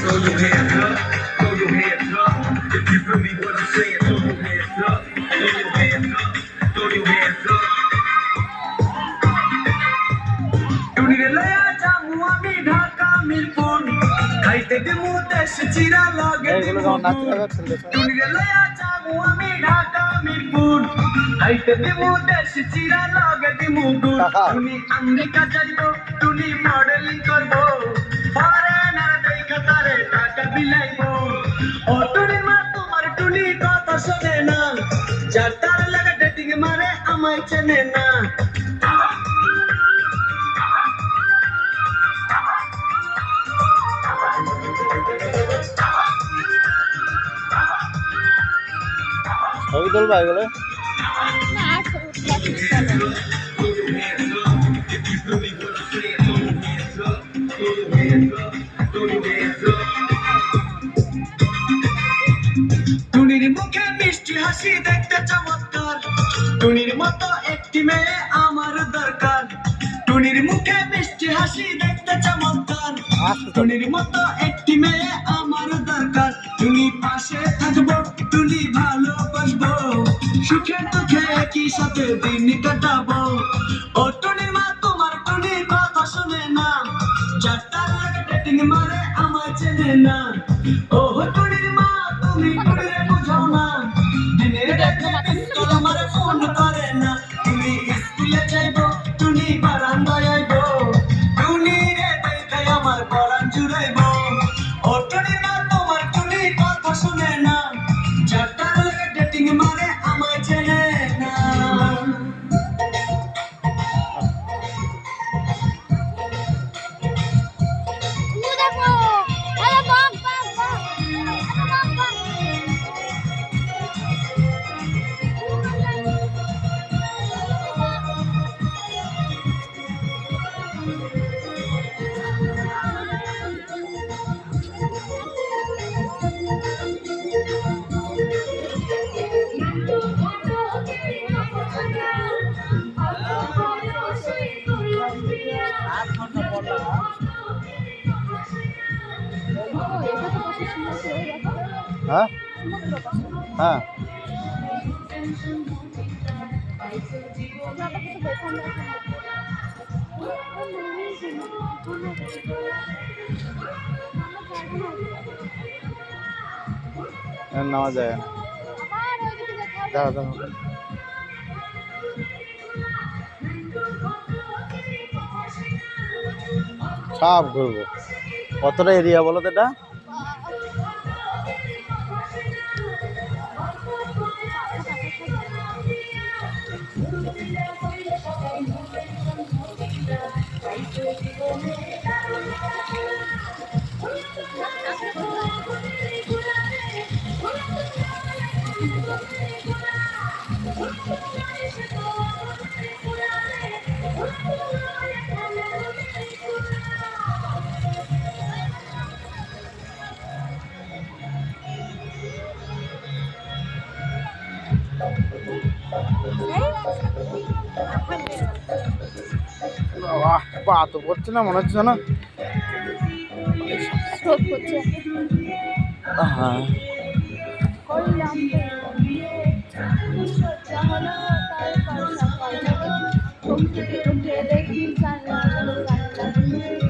Throw your hands up, throw your hands up. If you feel me, what I'm saying, throw your hands up, throw your hands up, throw your hands up. টুনিরে লয়া যামু আমি ঢাকা মিরপুর খাইতে দিমু দেশ চিরা লাগে দিমু টুনিরে লয়া যামু আমি ঢাকা মিরপুর খাইতে দিমু দেশ চিরা লাগে দিমু গুড় টুনি আমেরিকা যাইবো টুনি মডেলিং করবো ফরেনার দেখা তারে টাকা বিলাইবো ও টুনির মা তোমার টুনি কথা শোনে না যার তার লাগে ডেটিং মারে আমায় চেনে না ছবি তুলবা এগুলো টুনির মুখে মিষ্টি হাসি দেখতে চমৎকার টুনির মতো একটি মেয়ে আমার দরকার টুনির মুখে মিষ্টি হাসি দেখতে চমৎকার টুনির মতো একটি মেয়ে আমার দরকার টুনি পাশে থাকবো টুনি ভালোবাসবো সুখে দুঃখে একই সাথে দিন কাটাবো ও টুনির মা তোমার টুনির কথা শুনে না যার তার লাগে ডেটিং মারে আমার চেনে না ও টুনির মা তুমি টুনিরে বুঝাও না দিনের দেখে পিস্তল আমারে ফোন করে না টুনি স্কুলে যাইবো টুনি বারান্দায় আইবো টুনি রে দেখে আমার পরাণ জুড়াইবো ও টুনির মা তোমার টুনি কথা শুনে না যার তার লাগে ডেটিং মারে আমার চেনে না হ্যাঁ হ্যাঁ নেওয়া যায় না দাঁড়া দাঁড়া সব ঘুরবো কতটা এরিয়া বলো তো এটা পা তো পড়ছে না মনে হচ্ছে না হ্যাঁ ঘুম থেকে উঠে